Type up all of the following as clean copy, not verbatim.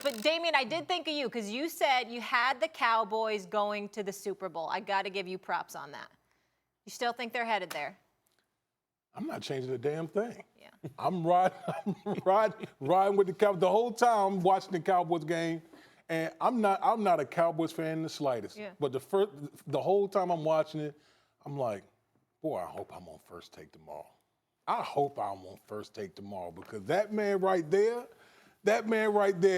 But, Damian, I did think of you because you said you had the Cowboys going to the Super Bowl. I got to give you props on that. You still think they're headed there? I'm not changing a damn thing. Yeah. I'm riding with the Cowboys. The whole time I'm watching the Cowboys game, and I'm not a Cowboys fan in the slightest. Yeah. But the whole time I'm watching it, I'm like, boy, I hope I'm on first take tomorrow. I hope I'm on first take tomorrow because that man right there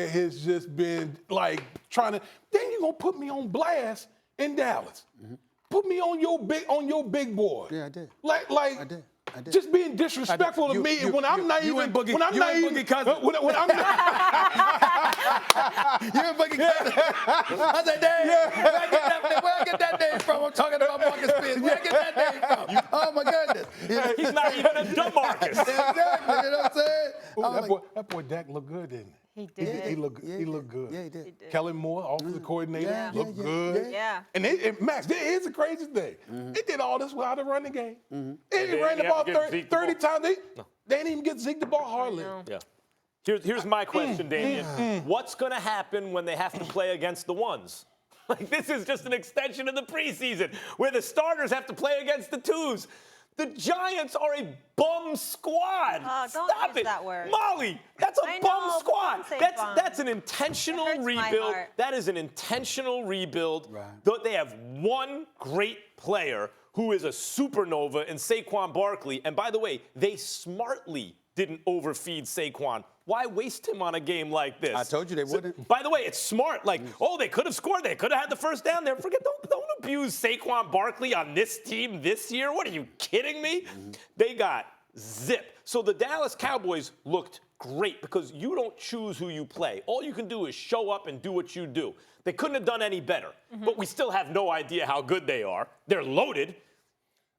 has just been like trying to. Then you gonna put me on blast in Dallas. Mm-hmm. Put me on your big boy. Yeah, I did. Like I did. Just being disrespectful to me when I'm not even. When I'm not even. When I'm not. You and Boogie Cousins. I said, Dave, where I get that name from? I'm talking about Marcus Spears. Where I get that name from? Oh my goodness. He's not even a dumb Marcus. Exactly. You know what I'm saying? That boy Dak looked good, didn't he? He did. He looked good. Yeah, he did. Kellen Moore, offensive coordinator, looked good. Yeah. And Max, here's the crazy thing. They did all this without a running game. They ran the ball 30 times. They didn't even get Zeke the ball hardly. Yeah. Here's my question, Damian. What's going to happen when they have to play against the ones? Like, this is just an extension of the preseason where the starters have to play against the twos. The Giants are a bum squad. Don't Stop use it. that word. Molly, that's a bum squad. That's an It intentional hurts my rebuild. heart. That is an intentional rebuild. Right. They have one great player who is a supernova in Saquon Barkley. And by the way, they smartly didn't overfeed Saquon. Why waste him on a game like this? I told you they wouldn't. By the way, it's smart. Like, they could have scored. They could have had the first down there. Don't abuse Saquon Barkley on this team this year. What, are you kidding me? They got zip. So the Dallas Cowboys looked great because you don't choose who you play. All you can do is show up and do what you do. They couldn't have done any better. But we still have no idea how good they are. They're loaded.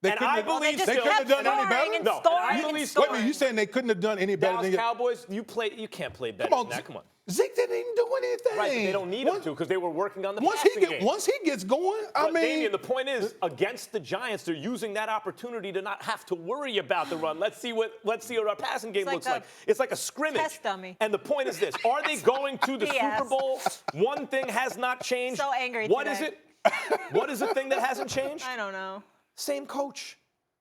I believe they couldn't have done any better. No, Wait a minute, you saying they couldn't have done any better Dallas than Cowboys? You can't play better than that. Come on. Zeke didn't even do anything. Right, but they don't need him to because they were working on the passing game. Once he gets going, Damian, the point is, against the Giants, they're using that opportunity to not have to worry about the run. Let's see what our passing game looks like. It's like a scrimmage. Test dummy. And the point is this: are they going to the Super Bowl? One thing has not changed. So angry What today. is it? What is the thing that hasn't changed? I don't know. Same coach.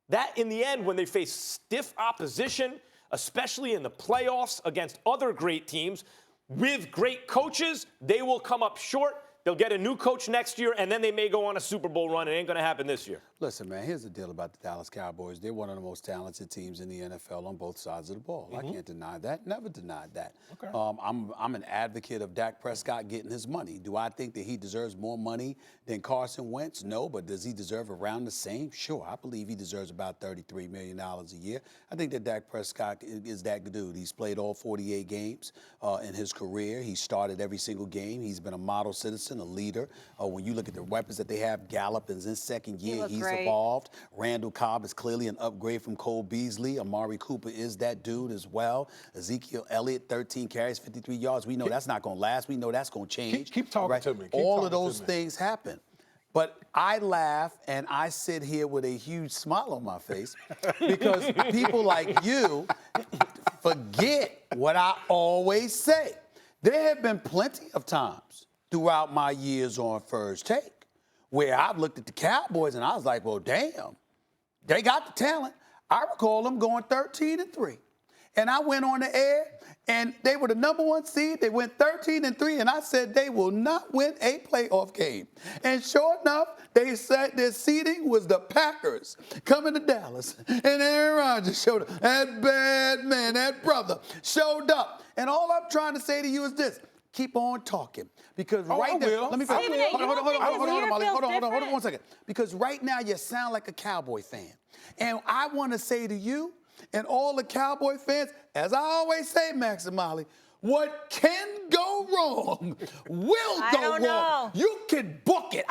That, in the end, when they face stiff opposition, especially in the playoffs against other great teams, with great coaches, they will come up short. They'll get a new coach next year, and then they may go on a Super Bowl run. It ain't going to happen this year. Listen, man, here's the deal about the Dallas Cowboys. They're one of the most talented teams in the NFL on both sides of the ball. I can't deny that. Never denied that. Okay. I'm an advocate of Dak Prescott getting his money. Do I think that he deserves more money than Carson Wentz? No, but does he deserve around the same? Sure. I believe he deserves about $33 million a year. I think that Dak Prescott is that dude. He's played all 48 games in his career. He started every single game. He's been a model citizen, a leader. When you look at the weapons that they have, Gallup is in his second year. He's evolved. Randall Cobb is clearly an upgrade from Cole Beasley. Amari Cooper is that dude as well. Ezekiel Elliott, 13 carries, 53 yards. We know that's not going to last. We know that's going to change. Keep talking to me. All of those things happen. But I laugh and I sit here with a huge smile on my face because people like you forget what I always say. There have been plenty of times throughout my years on First Take where I've looked at the Cowboys and I was like, well, damn, they got the talent. I recall them going 13-3. And I went on the air, and they were the number one seed. They went 13-3, and I said they will not win a playoff game. And sure enough, they said their seeding was the Packers coming to Dallas. And Aaron Rodgers showed up. That bad man, that brother, showed up. And all I'm trying to say to you is this. Keep on talking. Because right now, let me finish. Hold on 1 second. Because right now you sound like a Cowboy fan. And I want to say to you and all the Cowboy fans, as I always say, Max and Molly, what can go wrong will go wrong. You can book it.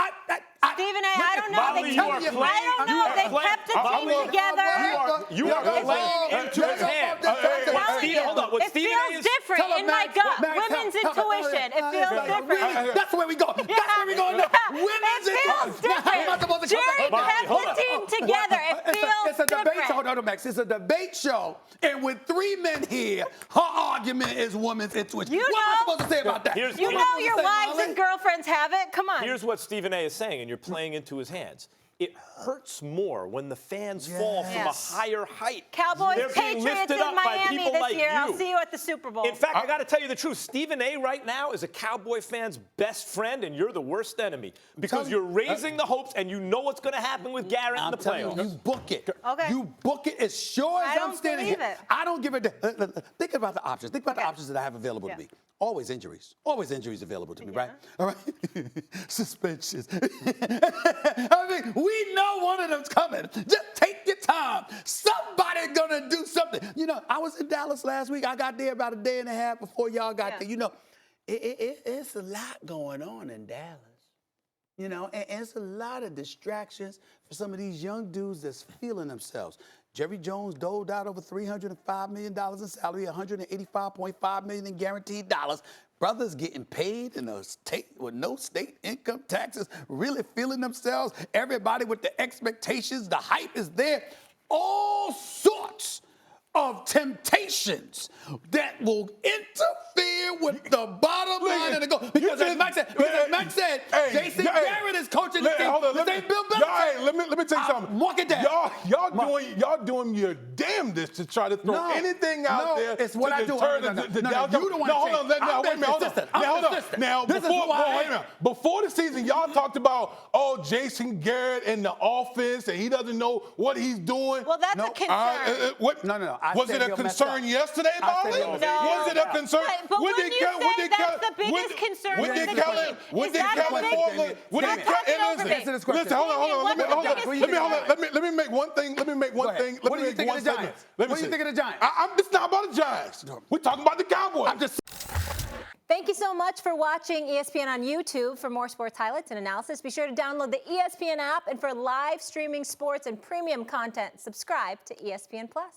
Stephen A., I don't know. They kept the team together. You are playing into his hand. It feels different in my gut. Women's intuition. It feels different. That's where we go. That's where we go now. Women's intuition. Jerry kept the team together. It feels different. turtlenecks. It's a debate show, and with 3 men here, her argument is woman's intuition. What am I supposed to say about that? Here's- You What am know I your supposed to say, wives Molly? and girlfriends have it. Come on. Here's what Stephen A. is saying, and you're playing into his hands. It hurts more when the fans fall from Yes. a higher height. Cowboys, They're being Patriots lifted in up by Miami people this like year. you. I'll see you at the Super Bowl. In fact, I got to tell you the truth. Stephen A. right now is a Cowboy fan's best friend, and you're the worst enemy because you're raising the hopes, and you know what's going to happen with Garrett in I'm the telling playoffs. you, you book it. Okay. You book it as sure as I I'm don't standing believe here. it. I don't give a think about the options. Think about the Okay. options that I have available Yeah. to me. Always injuries. Always injuries available to me, right? All right. Suspensions. I mean, we know one of them's coming. Just take your time. Somebody's gonna do something. You know, I was in Dallas last week. I got there about a day and a half before y'all got there. You know, it's a lot going on in Dallas. You know, and it's a lot of distractions for some of these young dudes that's feeling themselves. Jerry Jones doled out over $305 million in salary, $185.5 million in guaranteed dollars. Brothers getting paid in a state with no state income taxes, really feeling themselves. Everybody with the expectations, the hype is there. All sorts of temptations that will interfere with the bottom line and the goal. Because as Mike said, Jason Garrett is coaching the team. This ain't Bill Belichick. Let me tell you something. Mark it down. Y'all doing your damnedest to try to throw anything out there. It's what I do. You don't want to hold on. Now, before the season, y'all talked about, Jason Garrett and the offense, and he doesn't know what he's doing. Well, that's a concern. No. Was it a concern yesterday, Molly? No. Was it a concern? But when you say that's the biggest concern of the team, is that the biggest? Listen, hold on. Let me make one thing. What do you think of the Giants? What do you think of the Giants? It's not about the Giants. We're talking about the Cowboys. Thank you so much for watching ESPN on YouTube. For more sports highlights and analysis, be sure to download the ESPN app. And for live streaming sports and premium content, subscribe to ESPN Plus.